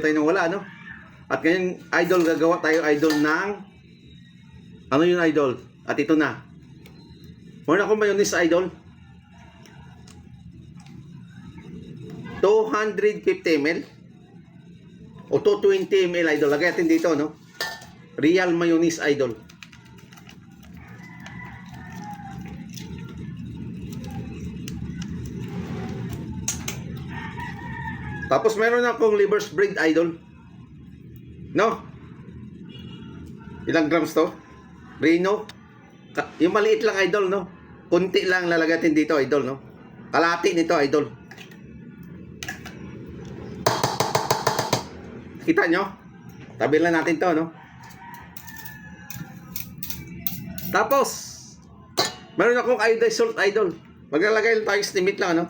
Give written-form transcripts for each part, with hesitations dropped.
tayo nang wala, no? At ngayon, idol, gagawa tayo, idol, ng ano yun, idol? At ito na. Meron akong mayonnaise, idol. 250 ml o 220 ml, idol. Lagay natin dito, no? Real mayonnaise, idol. Tapos meron akong liver spread, idol. No? Ilang grams to? Reno? Yung maliit lang, idol, no? Kunti lang lalagay natin dito, idol, no? Kalahati nito, idol. Kita nyo? Tabi lang natin to, no? Tapos, meron akong iodized salt, idol. Maglalagay lang tayo estimate lang, no?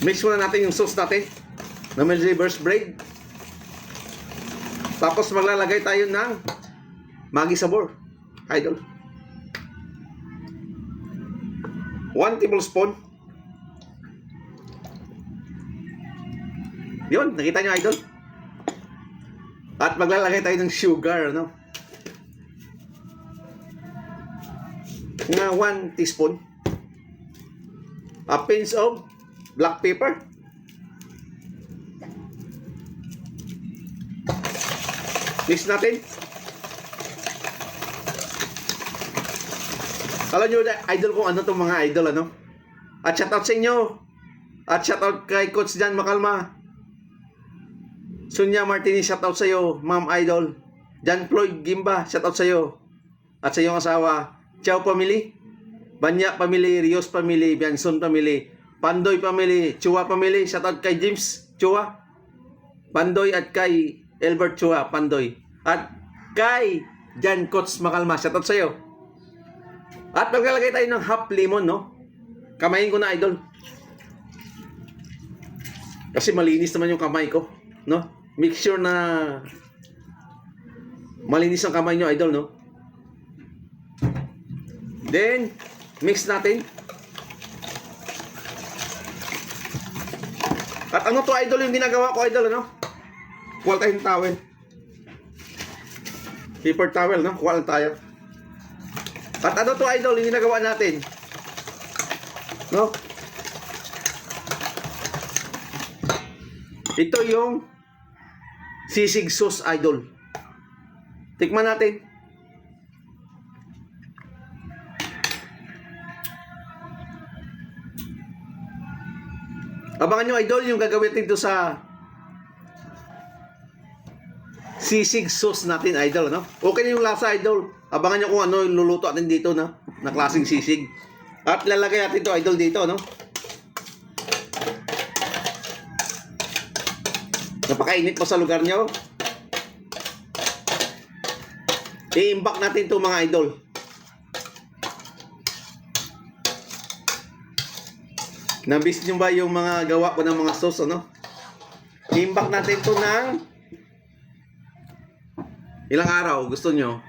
Mix muna natin yung sauce natin na may liver spread. Tapos maglalagay tayo ng Maggi sabor, idol. 1 tablespoon. Yun, nakita nyo, idol? At maglalagay tayo ng sugar, no? Na 1 teaspoon. A pinch of black pepper. Mix natin. Alam nyo, idol, kung ano itong mga idol, ano? At shoutout sa inyo. At shoutout kay Coach Jan Makalma. Sonia Martinez, shoutout sa iyo. Ma'am Idol. Jan Floyd Gimba, shoutout sa iyo. At sa iyong asawa. Chow family. Banya family. Rios family. Bianson family. Pandoy family. Chua family. Shoutout kay James Chua. Pandoy at kay Albert Chua. Pandoy. At kay Jan Coach Makalma. Shoutout sa iyo. At maglalagay tayo ng half lemon, no? Kamayin ko na, idol. Kasi malinis naman yung kamay ko, no? Make sure na malinis ang kamay nyo, idol, no? Then, mix natin. At ano to, idol, yung ginagawa ko, idol, ano? Kuha tayong towel. Paper towel, no? Kuha lang tayo. At ano to, idol, yung ginagawa natin? No? Ito yung sisig sauce, idol. Tikman natin. Abangan nyo, idol, yung gagawin dito sa sisig sauce natin, idol, no? Okay na yung lasa, idol. Abangan nyo kung ano yung luluto natin dito, no? Na klaseng sisig. At lalagay natin to, idol, dito, no? Napakainit pa sa lugar nyo. I-imbak natin to, mga idol. Nabis nyo ba yung mga gawa ko ng mga sauce, ano? I-imbak natin to ng ilang araw gusto nyo.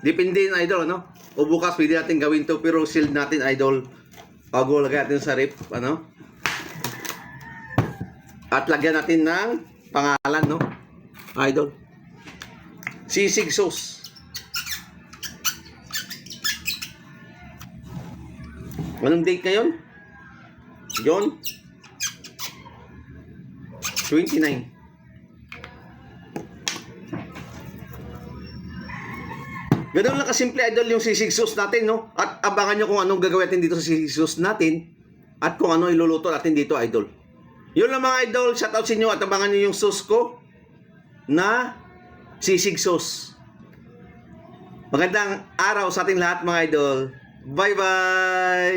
Depende na, idol, ano? O bukas pwede natin gawin to, pero sealed natin, idol, bago lagay natin sa rip, ano? At lagyan natin ng pangalan, no? Idol. Sisig sauce. Anong date ngayon? June 29. Ganun lang kasimple, idol, yung sisig sauce natin, no? At abangan nyo kung anong gagawin natin dito sa sisig sauce natin at kung ano iluluto natin dito, idol. Yun lang, mga idol. Shoutout sa inyo at abangan nyo yung sauce ko na sisig sauce. Magandang araw sa ating lahat, mga idol. Bye-bye!